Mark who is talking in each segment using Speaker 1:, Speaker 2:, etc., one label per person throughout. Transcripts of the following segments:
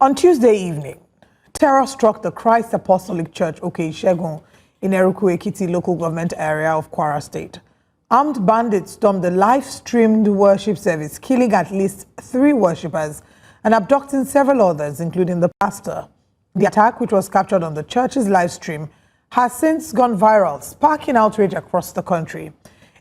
Speaker 1: On Tuesday evening, terror struck the Christ Apostolic Church, Oke-Isegun, in Eruku-Ekiti local government area of Kwara State. Armed bandits stormed the live-streamed worship service, killing at least 3 worshippers and abducting several others, including the pastor. The attack, which was captured on the church's live stream, has since gone viral, sparking outrage across the country.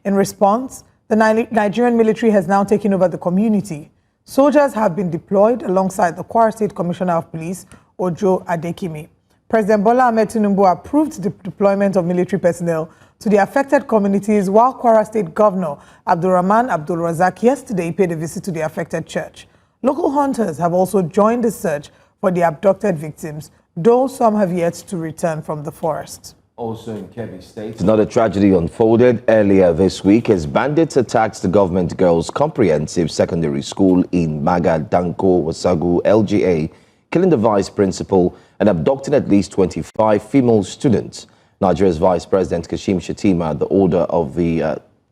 Speaker 1: In response, the Nigerian military has now taken over the community. Soldiers have been deployed alongside the Kwara State Commissioner of Police, Ojo Adekimi. President Bola Ahmed Tinubu approved the deployment of military personnel to the affected communities, while Kwara State Governor Abdulrahman Abdulrazak yesterday paid a visit to the affected church. Local hunters have also joined the search for the abducted victims, though some have yet to return from the forest.
Speaker 2: Also in Kebbi States, another tragedy unfolded earlier this week as bandits attacked the government girls' comprehensive secondary school in Maga, Danko, Wasagu, LGA, killing the vice principal and abducting at least 25 female students. Nigeria's Vice President Kashim Shettima,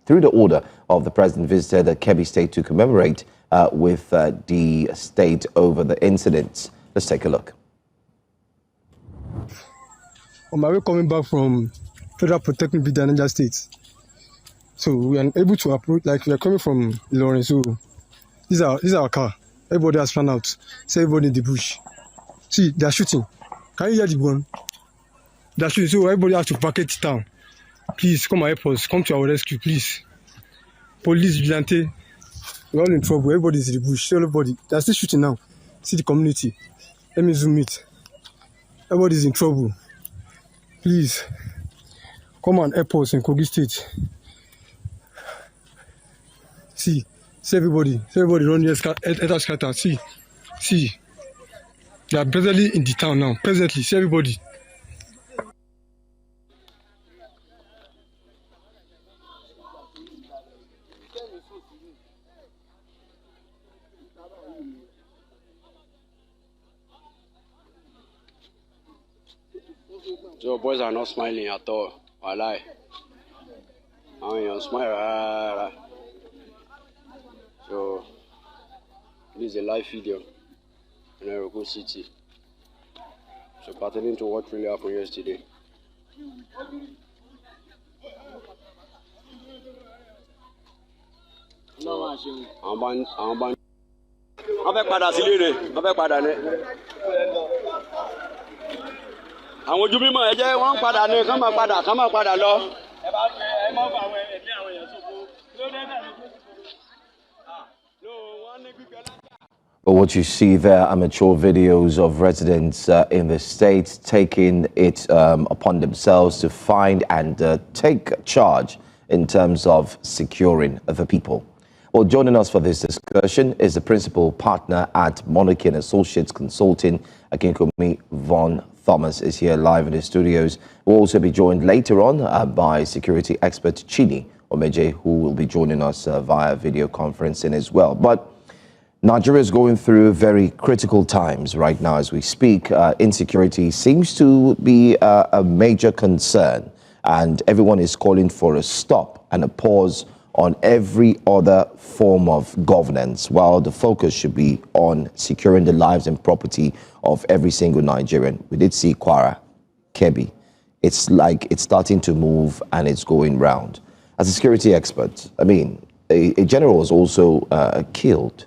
Speaker 2: through the order of the president, visited Kebbi State to commemorate with the state over the incidents. Let's take a look.
Speaker 3: On my way coming back from Federal Protecting Vida, Niger State. So we are able to approach, like we are coming from Lawrence. So this is our car. Everybody has run out. So everybody in the bush. See, they are shooting. Can you hear the gun? They are shooting. So everybody has to packet it down. Please come and help us. Come to our rescue, please. Police, vigilante. We're all in trouble. Everybody is in the bush. So everybody. They are still shooting now. See the community. Let me zoom it. Everybody is in trouble. Please, come and help us in Kogi State. See everybody run here, scatter. See, they are presently in the town now. Presently, see everybody.
Speaker 4: So boys are not smiling at all. I lie. I mean, you smile. So this is a live video in Eruku City. So pertaining to what really happened yesterday. Àwọn ojú mímọ́ ẹ jẹ́ wọ́n padà ní kán máa padà lọ.
Speaker 2: But what you see there are mature videos of residents in the state taking it upon themselves to find and take charge in terms of securing the people. Well, joining us for this discussion is the principal partner at Monarchy and Associates Consulting, Akinkunmi Vaughan-Thomas, is here live in the studios. We'll also be joined later on by security expert Chidi Omeje, who will be joining us via video conferencing as well. But Nigeria is going through very critical times right now as we speak. Insecurity seems to be a major concern, and everyone is calling for a stop and a pause on every other form of governance, while the focus should be on securing the lives and property of every single Nigerian. We did see Kwara, Kebbi. It's like it's starting to move and it's going round. As a security expert, I mean, a general was also killed,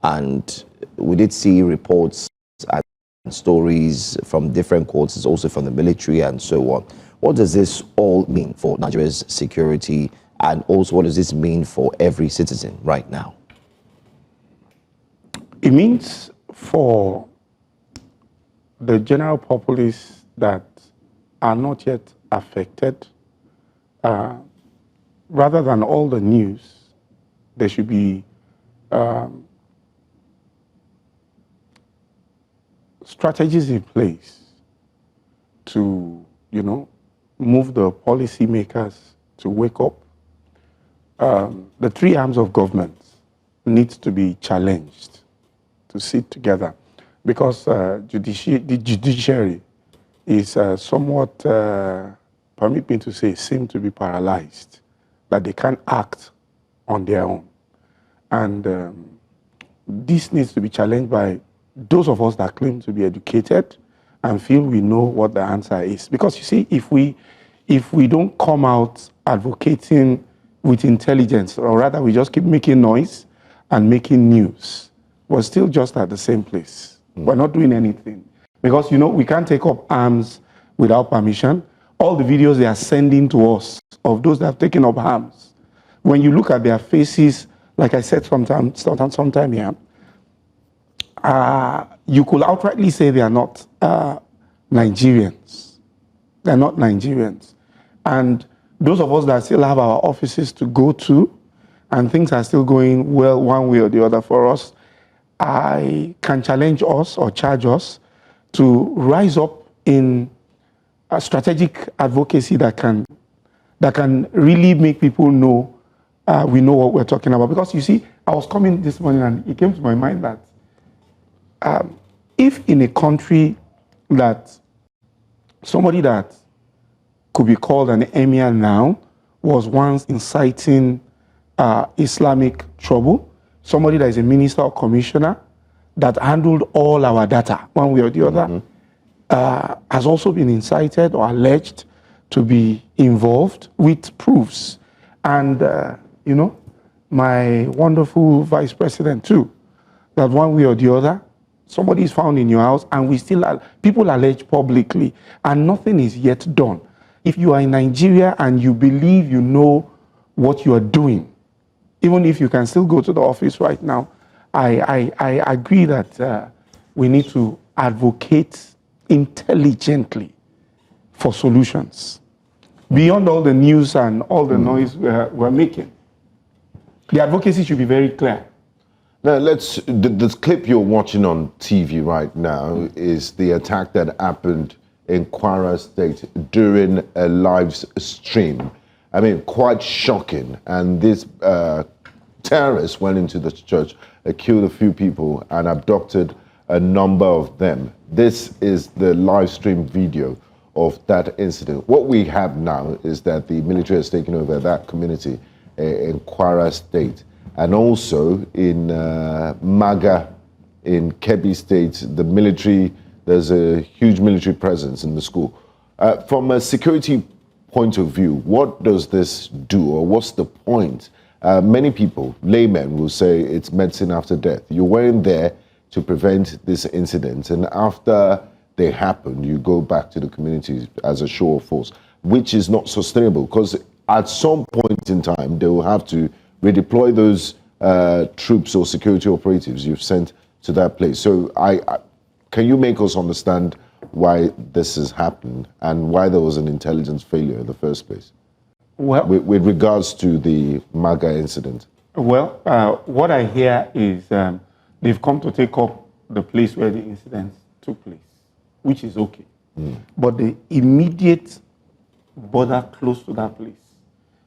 Speaker 2: and we did see reports and stories from different quarters, also from the military and so on. What does this all mean for Nigeria's security? And also, what does this mean for every citizen right now?
Speaker 5: It means for the general populace that are not yet affected, rather than all the news, there should be strategies in place to, move the policymakers to wake up. The 3 arms of government needs to be challenged to sit together, because the judiciary is somewhat, permit me to say, seem to be paralyzed, that they can't act on their own. And this needs to be challenged by those of us that claim to be educated and feel we know what the answer is. Because you see, if we don't come out advocating with intelligence, or rather we just keep making noise and making news, we're still just at the same place. We're not doing anything. Because, we can't take up arms without permission. All the videos they are sending to us of those that have taken up arms, when you look at their faces, like I said sometime here, you could outrightly say they are not Nigerians. They're not Nigerians. And those of us that still have our offices to go to, and things are still going well one way or the other for us, I can challenge us or charge us to rise up in a strategic advocacy that can really make people know we know what we're talking about. Because you see, I was coming this morning and it came to my mind that if in a country that somebody that could be called an emir now was once inciting Islamic trouble, somebody that is a minister or commissioner that handled all our data one way or the other, has also been incited or alleged to be involved with proofs. And, my wonderful vice president too, that one way or the other, somebody is found in your house and people allege publicly and nothing is yet done. If you are in Nigeria and you believe you know what you are doing, even if you can still go to the office right now, I agree that we need to advocate intelligently for solutions beyond all the news and all the noise we're making. The advocacy should be very clear.
Speaker 6: Now, the clip you're watching on TV right now is the attack that happened in Kwara State during a live stream. I mean, quite shocking. And this terrorist went into the church, killed a few people, and abducted a number of them. This is the live stream video of that incident. What we have now is that the military has taken over that community in Kwara State, and also in Maga in Kebbi States, there's a huge military presence in the school. From a security point of view, what does this do, or what's the point? Many people, laymen, will say it's medicine after death. You weren't there to prevent this incident, and after they happen, you go back to the communities as a show of force, which is not sustainable, because at some point in time, they will have to redeploy those troops or security operatives you've sent to that place. So can you make us understand why this has happened and why there was an intelligence failure in the first place?
Speaker 5: Well,
Speaker 6: with regards to the Maga incident.
Speaker 5: Well, what I hear is they've come to take up the place where the incident took place, which is okay. But the immediate border close to that place,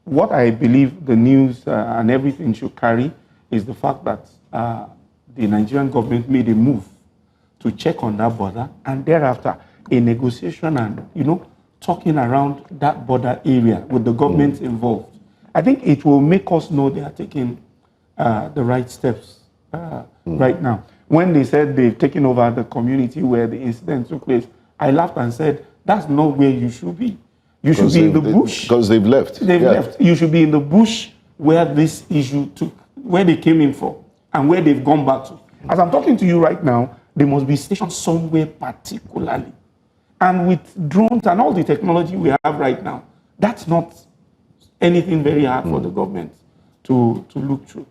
Speaker 5: what I believe the news and everything should carry is the fact that the Nigerian government made a move to check on that border, and thereafter a negotiation and talking around that border area with the government involved. I think it will make us know they are taking the right steps right now. When they said they've taken over the community where the incident took place, I laughed and said, that's not where you should be. You should be in the bush.
Speaker 6: Because they've left.
Speaker 5: They've left. You should be in the bush where this issue where they came in from and where they've gone back to. As I'm talking to you right now, they must be stationed somewhere particularly. And with drones and all the technology we have right now, that's not anything very hard for the government to look through.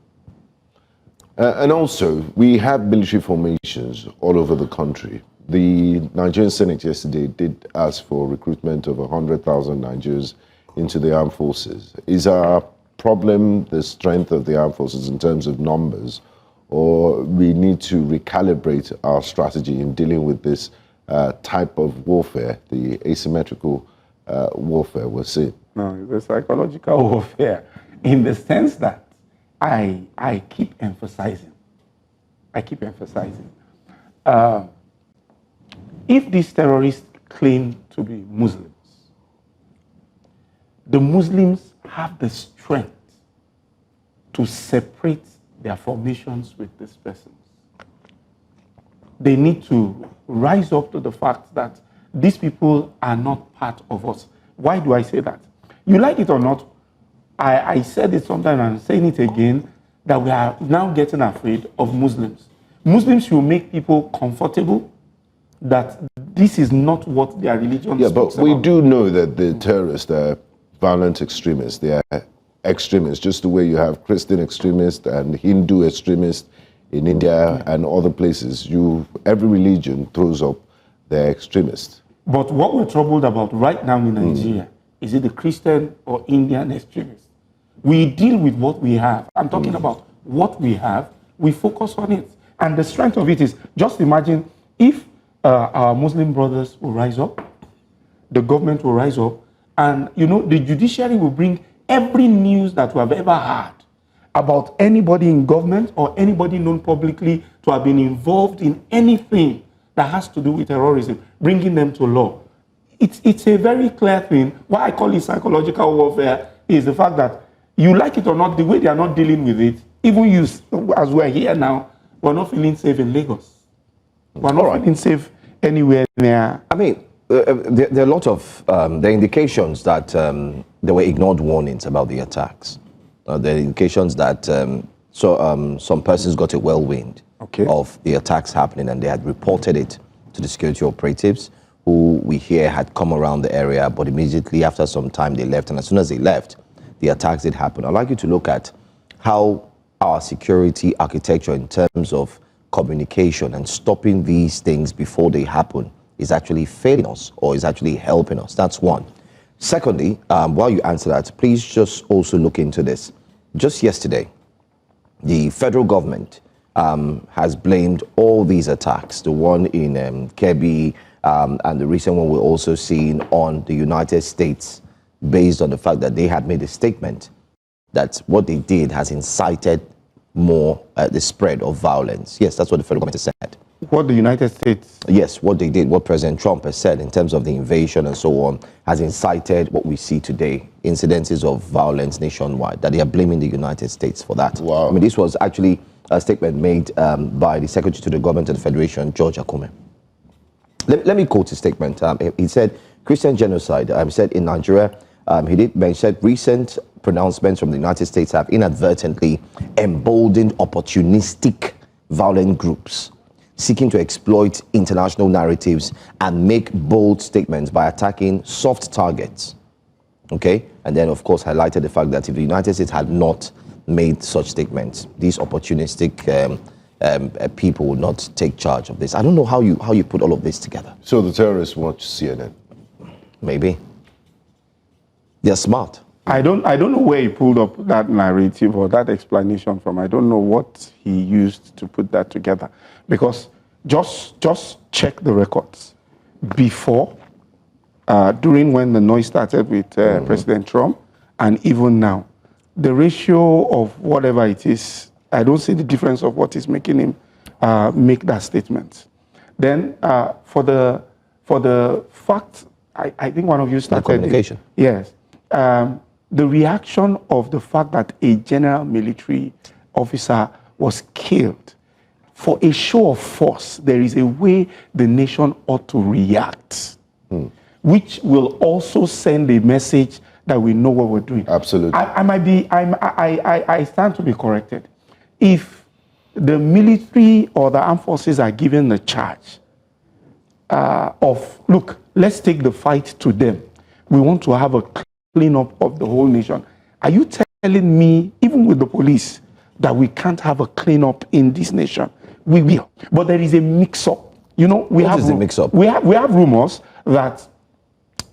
Speaker 6: And also, we have military formations all over the country. The Nigerian Senate yesterday did ask for recruitment of 100,000 Nigerians into the armed forces. Is our problem the strength of the armed forces in terms of numbers, or we need to recalibrate our strategy in dealing with this type of warfare, the asymmetrical warfare we're seeing?
Speaker 5: No, it's a psychological warfare in the sense that I keep emphasizing. If these terrorists claim to be Muslims, the Muslims have the strength to separate their formations with these persons. they need to rise up to the fact that these people are not part of us. Why do I say that? You like it or not, I said it sometime and I'm saying it again, that we are now getting afraid of Muslims. Muslims should make people comfortable that this is not what their religion
Speaker 6: Yeah, but we
Speaker 5: about.
Speaker 6: do know that the terrorists are violent extremists. They are extremists, just the way you have Christian extremists and Hindu extremists in India and other places. Every religion throws up their extremists.
Speaker 5: But what we're troubled about right now in Nigeria, is it the Christian or Indian extremists? We deal with what we have. I'm talking about what we have. We focus on it. And the strength of it is, just imagine if our Muslim brothers will rise up, the government will rise up, and the judiciary will bring every news that we have ever heard about anybody in government or anybody known publicly to have been involved in anything that has to do with terrorism, bringing them to law. It's a very clear thing. Why I call it psychological warfare is the fact that you like it or not, the way they are not dealing with it, even you, as we're here now, we're not feeling safe in Lagos. We're not feeling safe anywhere near.
Speaker 2: I mean, there are a lot of there are indications that there were ignored warnings about the attacks. There are indications that some persons got a whirlwind of the attacks happening, and they had reported it to the security operatives, who we hear had come around the area, but immediately after some time they left, and as soon as they left, the attacks did happen. I'd like you to look at how our security architecture in terms of communication and stopping these things before they happen is actually failing us or is actually helping us. That's one. Secondly, while you answer that, please just also look into this. Just yesterday, the federal government has blamed all these attacks, the one in Kebbi and the recent one we're also seeing on the United States, based on the fact that they had made a statement that what they did has incited more the spread of violence. Yes, that's what the federal government has said.
Speaker 5: What the United States?
Speaker 2: Yes, what they did, what President Trump has said in terms of the invasion and so on, has incited what we see today, incidences of violence nationwide, that they are blaming the United States for that.
Speaker 6: Wow.
Speaker 2: I mean, this was actually a statement made by the Secretary to the Government of the Federation, George Akume. Let me quote his statement. He said, Christian genocide. He said in Nigeria, he did mention recent pronouncements from the United States have inadvertently emboldened opportunistic violent groups seeking to exploit international narratives and make bold statements by attacking soft targets. Okay? And then, of course, highlighted the fact that if the United States had not made such statements, these opportunistic people would not take charge of this. I don't know how you put all of this together.
Speaker 6: So the terrorists watch CNN?
Speaker 2: Maybe. They're smart.
Speaker 5: I don't know where he pulled up that narrative or that explanation from. I don't know what he used to put that together. Because just check the records. Before, during when the noise started with President Trump, and even now, the ratio of whatever it is, I don't see the difference of what is making him make that statement. Then for the fact, I think one of you started.
Speaker 2: The communication.
Speaker 5: Yes. The reaction of the fact that a general military officer was killed, for a show of force, there is a way the nation ought to react, which will also send a message that we know what we're doing.
Speaker 6: Absolutely.
Speaker 5: I stand to be corrected. If the military or the armed forces are given the charge of, look, let's take the fight to them. We want to have a cleanup of the whole nation. Are you telling me, even with the police, that we can't have a cleanup in this nation? We will. But there is a mix-up. You know,
Speaker 2: What is the mix-up?
Speaker 5: We have rumors that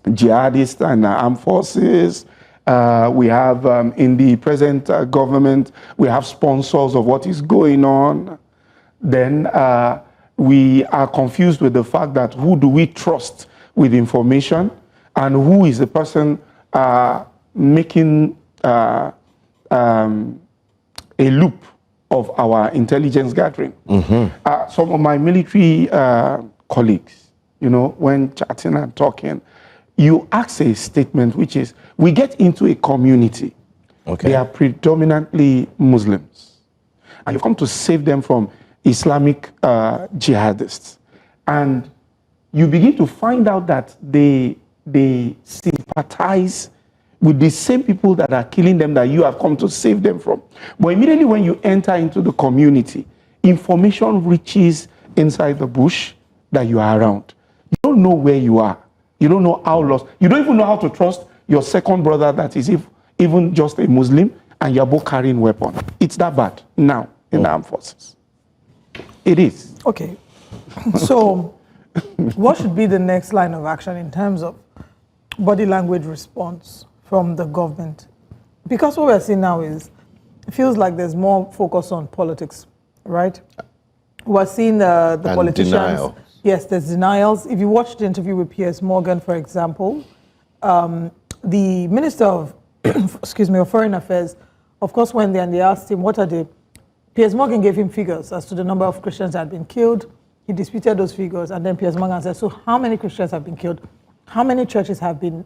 Speaker 5: jihadists and armed forces, we have in the present government, we have sponsors of what is going on. Then we are confused with the fact that who do we trust with information and who is the person making a loop of our intelligence gathering. Some of my military colleagues, you know, when chatting and talking, you ask a statement which is, we get into a community. Okay. They are predominantly Muslims. And you've come to save them from Islamic jihadists. And you begin to find out that they sympathize with the same people that are killing them that you have come to save them from. But immediately when you enter into the community, information reaches inside the bush that you are around. You don't know where you are. You don't know how lost. You don't even know how to trust your second brother that is even just a Muslim, and you're both carrying weapons. It's that bad now in the armed forces. It is.
Speaker 1: Okay. So what should be the next line of action in terms of body language response from the government? Because what we're seeing now is, it feels like there's more focus on politics, right? We're seeing the politicians.
Speaker 6: Denial.
Speaker 1: Yes, there's denials. If you watched the interview with Piers Morgan, for example, the Minister of, of Foreign Affairs, of course, when they asked him, what are the... Piers Morgan gave him figures as to the number of Christians that had been killed. He disputed those figures, and then Piers Morgan said, so how many Christians have been killed? How many churches have been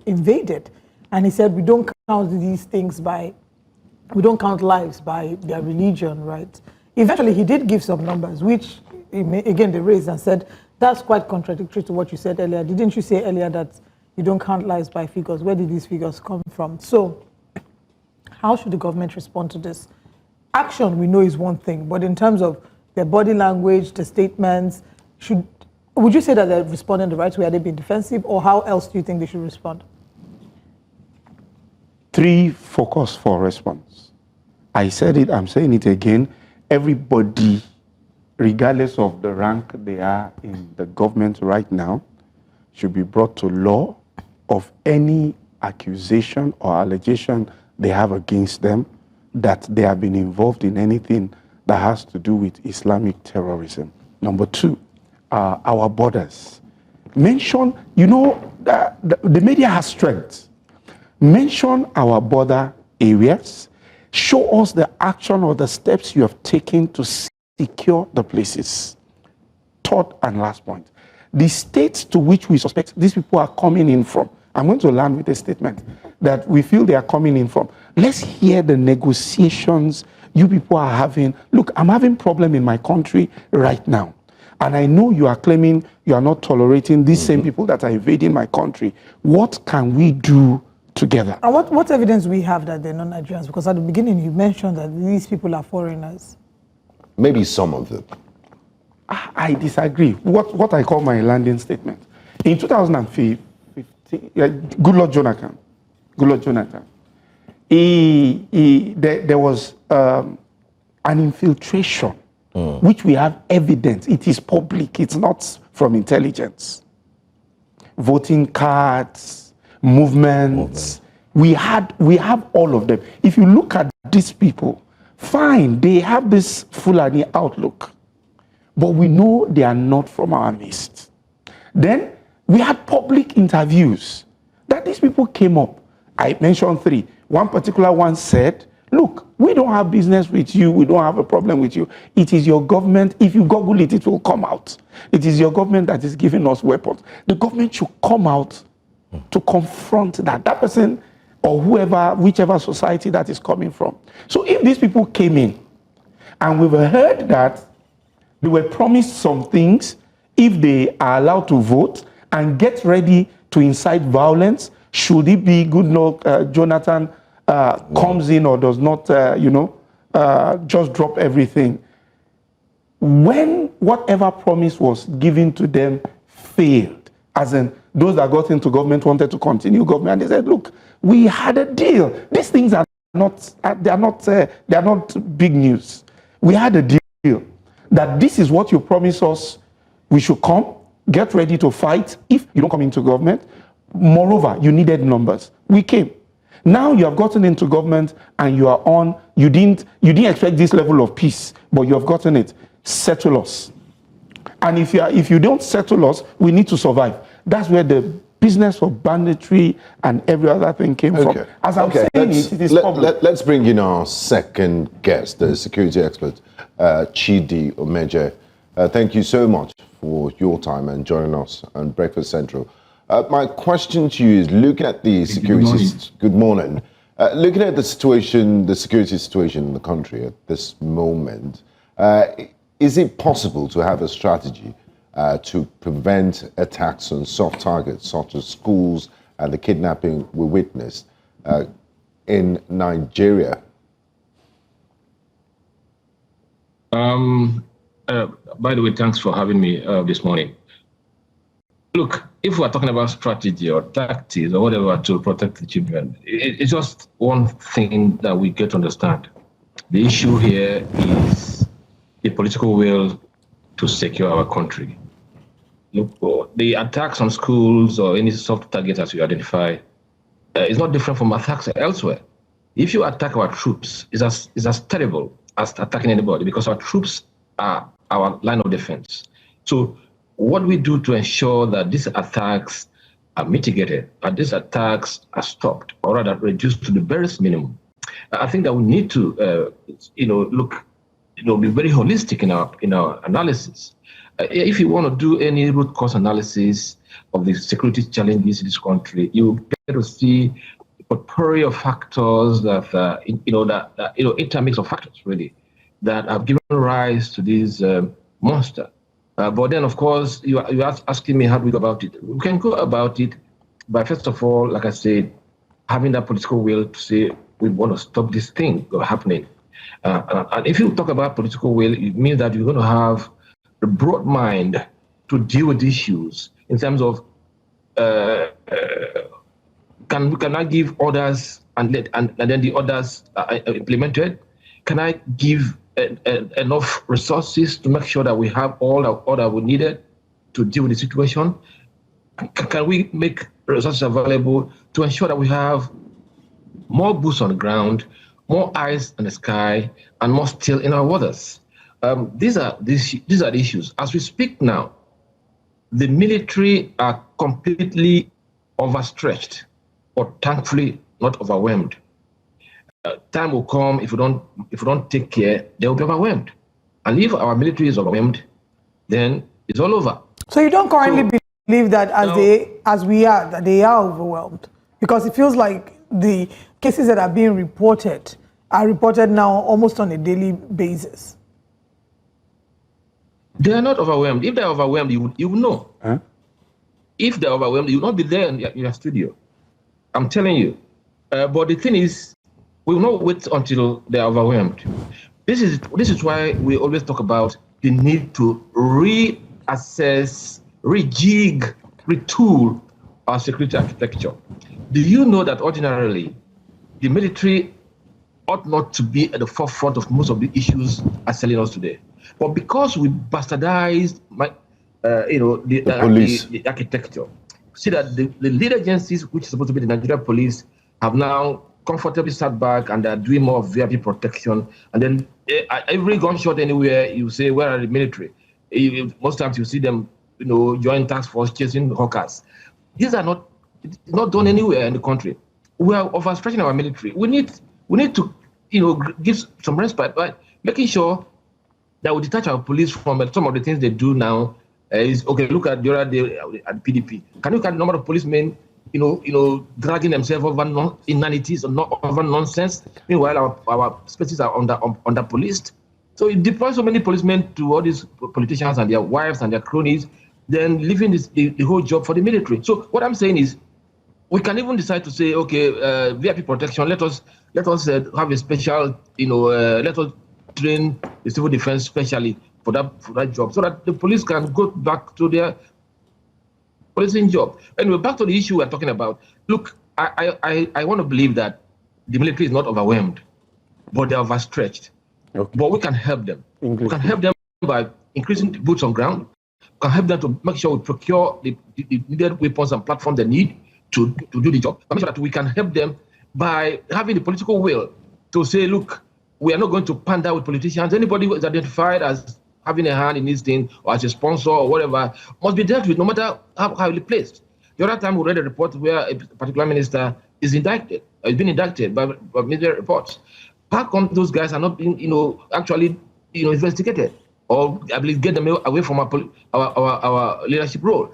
Speaker 1: invaded? And he said, we don't count these things we don't count lives by their religion, right? Eventually, he did give some numbers, which, again, they raised and said, that's quite contradictory to what you said earlier. Didn't you say earlier that you don't count lives by figures? Where did these figures come from? So, how should the government respond to this? Action, we know, is one thing, but in terms of their body language, the statements, would you say that they're responding the right way? Are they being defensive, or how else do you think they should respond?
Speaker 5: 3 focus for response. I said it, I'm saying it again. Everybody, regardless of the rank they are in the government right now, should be brought to law of any accusation or allegation they have against them that they have been involved in anything that has to do with Islamic terrorism. Number 2, our borders. Mention, the media has strength. Mention our border areas. Show us the action or the steps you have taken to secure the places. 3rd and last point. The states to which we suspect these people are coming in from. I'm going to land with a statement that we feel they are coming in from. Let's hear the negotiations you people are having. Look, I'm having problem in my country right now. And I know you are claiming you are not tolerating these same people that are invading my country. What can we do together?
Speaker 1: And what evidence we have that they're not Nigerians? Because at the beginning you mentioned that these people are foreigners.
Speaker 6: Maybe some of them.
Speaker 5: I disagree. What I call my landing statement. In 2015, Goodluck Jonathan, there was an infiltration, which we have evidence. It is public. It's not from intelligence. Voting cards, movements. We have all of them. If you look at these people, fine, they have this Fulani outlook, but we know they are not from our midst. Then we had public interviews that these people came up. I mentioned 3. One particular one said, look, we don't have business with you. We don't have a problem with you. It is your government. If you Google it, it will come out. It is your government that is giving us weapons. The government should come out to confront that person or whichever society that is coming from. So if these people came in and we've heard that they were promised some things if they are allowed to vote and get ready to incite violence, should it be Goodluck Jonathan comes in or does not, just drop everything? When whatever promise was given to them failed, as in those that got into government wanted to continue government, and they said, look, we had a deal. These things are not big news. We had a deal that this is what you promised us. We should come, get ready to fight if you don't come into government. Moreover, you needed numbers. We came. Now you have gotten into government and you are on. You didn't expect this level of peace, but you have gotten it. Settle us. And if you don't settle us, we need to survive. That's where the business of banditry and every other thing came from. As I'm saying it is public.
Speaker 6: Let's bring in our second guest, the security expert, Chidi Omeje. Thank you so much for your time and joining us on Breakfast Central. My question to you is, looking at the security... Good morning. Looking at the security situation in the country at this moment, Is it possible to have a strategy to prevent attacks on soft targets such as schools and the kidnapping we witnessed in Nigeria?
Speaker 7: By the way, thanks for having me this morning. Look, if we're talking about strategy or tactics or whatever to protect the children, it's just one thing that we get to understand. The issue here is the political will to secure our country. Look, the attacks on schools or any soft target as you identify is not different from attacks elsewhere. If you attack our troops, it's as terrible as attacking anybody because our troops are our line of defense. So what we do to ensure that these attacks are mitigated, that these attacks are stopped, or rather reduced to the barest minimum, I think that we need to, be very holistic in our analysis. If you want to do any root cause analysis of the security challenges in this country, you get to see a potpourri of factors that intermix of factors really that have given rise to this monster. But then, of course, you are asking me how do we go about it. We can go about it by, first of all, like I said, having that political will to say we want to stop this thing from happening. And if you talk about political will, it means that you're going to have a broad mind to deal with issues in terms of can I give orders and then the orders are implemented? Can I give enough resources to make sure that we have all that we needed to deal with the situation? Can we make resources available to ensure that we have more boots on the ground, more eyes in the sky, and more steel in our waters? These are the issues. As we speak now, the military are completely overstretched, but thankfully not overwhelmed. Time will come if we don't take care, they will be overwhelmed. And if our military is overwhelmed, then it's all over.
Speaker 1: So you don't currently believe that that they are overwhelmed, because it feels like the cases that are being reported are reported now almost on a daily basis.
Speaker 7: They are not overwhelmed. If they're overwhelmed, you will know.
Speaker 5: Huh?
Speaker 7: If they're overwhelmed, you will not be there in your studio. I'm telling you. But the thing is, we will not wait until they're overwhelmed. This is why we always talk about the need to reassess, rejig, retool our security architecture. Do you know that ordinarily the military ought not to be at the forefront of most of the issues assailing us today? But because we bastardized the architecture, see that the lead agencies, which is supposed to be the Nigerian police, have now comfortably sat back and are doing more VIP protection. And then every gunshot anywhere, you say, where are the military? Most times you see them, join task force chasing hawkers. These are not done anywhere in the country. We are overstretching our military. We need to, give some respect by making sure that we detach our police from some of the things they do now. Is okay. Look at the other day at PDP. Can you look at the number of policemen, dragging themselves over inanities or over nonsense? Meanwhile, our spaces are under policed. So it deploys so many policemen to all these politicians and their wives and their cronies, then leaving the whole job for the military. So what I'm saying is, we can even decide to say, okay, VIP protection. Let us have a special, let us train the civil defense specially for that job, so that the police can go back to their policing job. Anyway, back to the issue we're talking about. Look, I want to believe that the military is not overwhelmed, but they're overstretched. Okay. But we can help them. We can help them by increasing the boots on ground. We can help them to make sure we procure the needed weapons and platforms they need to do the job. Make sure that we can help them by having the political will to say, look, we are not going to pander with politicians. Anybody who is identified as having a hand in this thing or as a sponsor or whatever must be dealt with, no matter how highly placed. The other time we read a report where a particular minister is indicted, or has been indicted by media reports. How come those guys are not being, actually, investigated, or I believe get them away from our leadership role?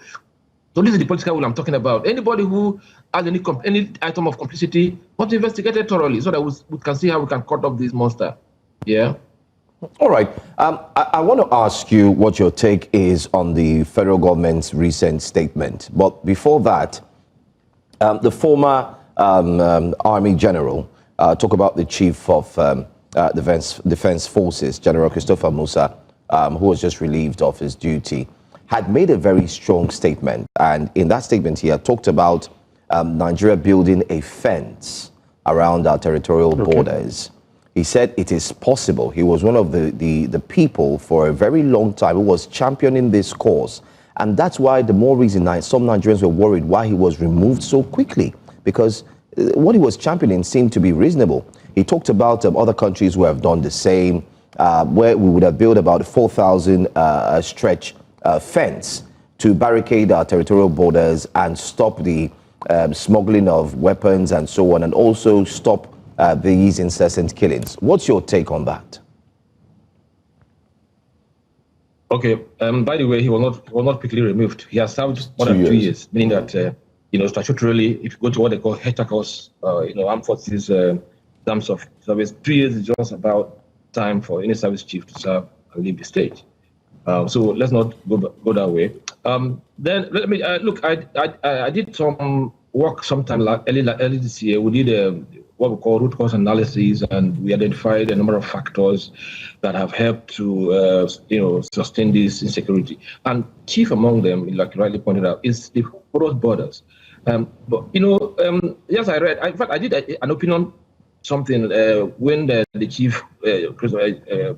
Speaker 7: So this is the political will I'm talking about. Anybody who has any item of complicity must be investigated thoroughly, so that we can see how we can cut off this monster. Yeah.
Speaker 2: All right. I want to ask you what your take is on the federal government's recent statement. But before that, the former Army General, talk about the Chief of Defense Forces, General Christopher Musa, who was just relieved of his duty, had made a very strong statement. And in that statement, he had talked about Nigeria building a fence around our territorial borders. He said it is possible. He was one of the people for a very long time who was championing this cause. And that's why the more reason some Nigerians were worried why he was removed so quickly, because what he was championing seemed to be reasonable. He talked about other countries who have done the same, where we would have built about 4,000 stretch fence to barricade our territorial borders and stop the smuggling of weapons and so on, and also stop these incessant killings. What's your take on that?
Speaker 7: Okay. By the way, he was not quickly removed. He has served more than 2 years, meaning that statutorily, if you go to what they call HETACOS, armed forces terms of service, 2 years is just about time for any service chief to serve and leave the stage. So let's not go that way. Then let me look. I did some work sometime early this year. We did what we call root cause analysis, and we identified a number of factors that have helped to sustain this insecurity. And chief among them, like you rightly pointed out, is the porous borders. But yes, I read. In fact, I did an opinion something when the chief,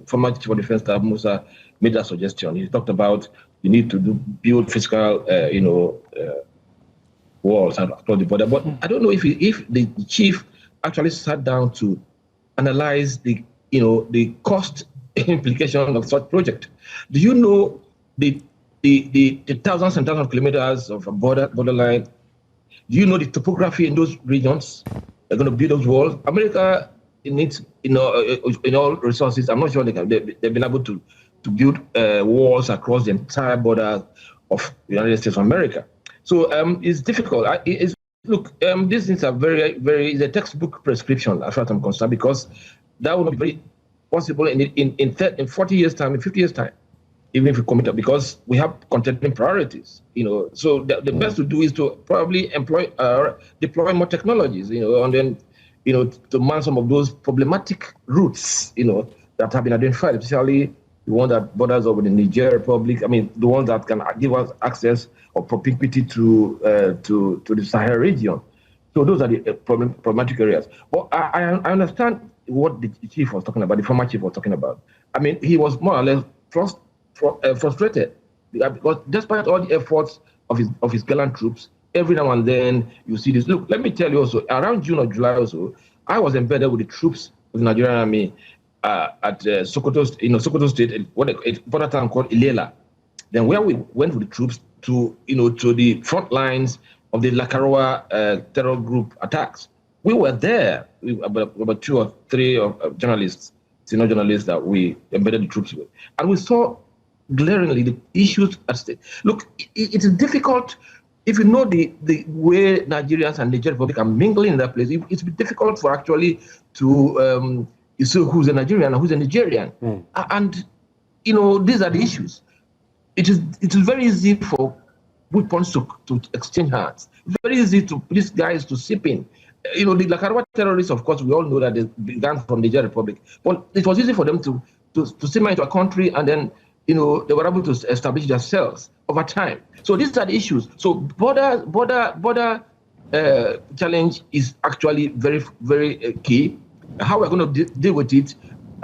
Speaker 7: former chief of defense staff Musa, made that suggestion. He talked about you need to build physical, walls across the border. But I don't know if the chief actually sat down to analyze the cost implication of such project. Do you know the thousands and thousands of kilometers of a borderline? Do you know the topography in those regions? They're going to build those walls. America needs, in all resources. I'm not sure they've been able to build walls across the entire border of the United States of America. So it's difficult. Look, these things are it's a textbook prescription as far as I'm concerned, because that will not be very possible in 40 years' time, in 50 years' time, even if we commit it, because we have contending priorities. So the best to do is to probably deploy more technologies, and then, to man some of those problematic routes, that have been identified, especially the one that borders over the Nigerian Republic. I mean, the ones that can give us access or propinquity to the Sahel region. So those are the problematic areas. But I understand what the chief was talking about, the former chief was talking about. I mean, he was more or less frustrated, because despite all the efforts of his gallant troops, every now and then you see this. Look, let me tell you also, around June or July also, I was embedded with the troops of the Nigerian Army at Sokoto State, a border town called Ilela. Then where we went with the troops to the front lines of the Lakaroa terror group attacks. We were there, about 2 or 3 journalists, senior journalists that we embedded the troops with. And we saw glaringly the issues at stake. Look, it is difficult, if you know the way Nigerians and Nigerian Republic are mingling in that place, it's difficult for actually to see who's a Nigerian and who's a Nigerian. And, these are the issues. It is very easy for weapons to exchange hands. It's very easy for these guys to sip in. The Lakaroa terrorists, of course, we all know that they began from the Nigerian Republic. But it was easy for them to simmer into a country, and then, they were able to establish themselves over time. So these are the issues. So border challenge is actually very, very key. How we're going to deal with it,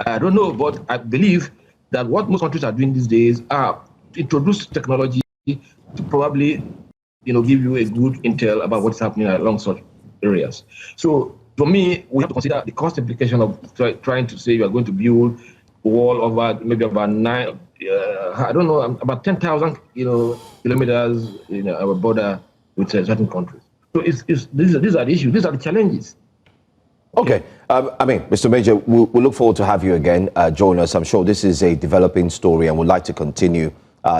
Speaker 7: I don't know, but I believe that what most countries are doing these days are introduce technology to probably, give you a good intel about what's happening along such areas. So for me, we have to consider the cost implication of trying to say you are going to build a wall over maybe about about 10,000 kilometers in our border with certain countries. So these are the issues. These are the challenges.
Speaker 2: Okay. Mr. Major, we'll look forward to have you again join us. I'm sure this is a developing story, and we'd like to continue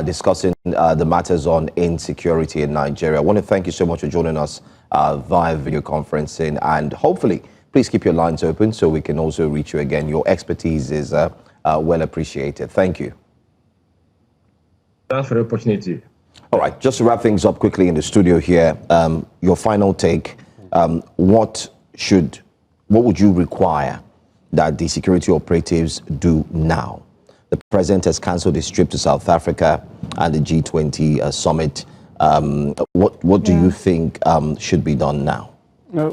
Speaker 2: discussing the matters on insecurity in Nigeria. I want to thank you so much for joining us via video conferencing, and hopefully, please keep your lines open so we can also reach you again. Your expertise is well appreciated. Thank you.
Speaker 7: Thanks for the opportunity.
Speaker 2: All right, just to wrap things up quickly in the studio here, your final take, what would you require that the security operatives do now? The president has cancelled his trip to South Africa and the G20 summit. What do you think should be done now?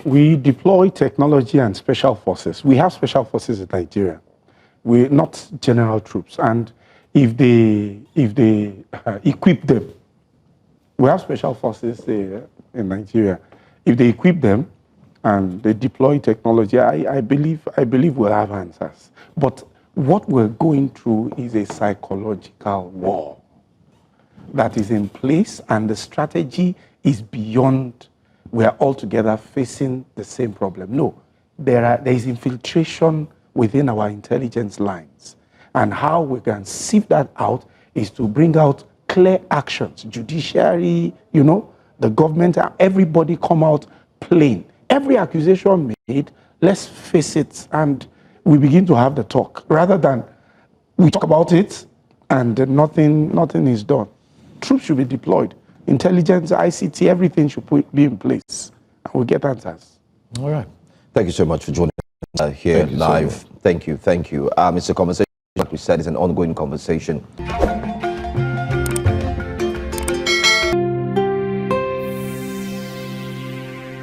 Speaker 5: We deploy technology and special forces. We have special forces in Nigeria. We're not general troops. And if they equip them, we have special forces in Nigeria. If they equip them and they deploy technology, I believe we'll have answers. But what we're going through is a psychological war that is in place, and the strategy is beyond. We are all together facing the same problem. No, there is infiltration within our intelligence lines, and how we can sieve that out is to bring out clear actions. Judiciary, the government, everybody come out plain. Every accusation made, let's face it, and we begin to have the talk, rather than we talk about it and nothing is done. Troops should be deployed. Intelligence, ICT, everything should be in place, and we'll get answers.
Speaker 2: All right. Thank you so much for joining us here live. Thank you. It's a conversation, like we said, it's an ongoing conversation.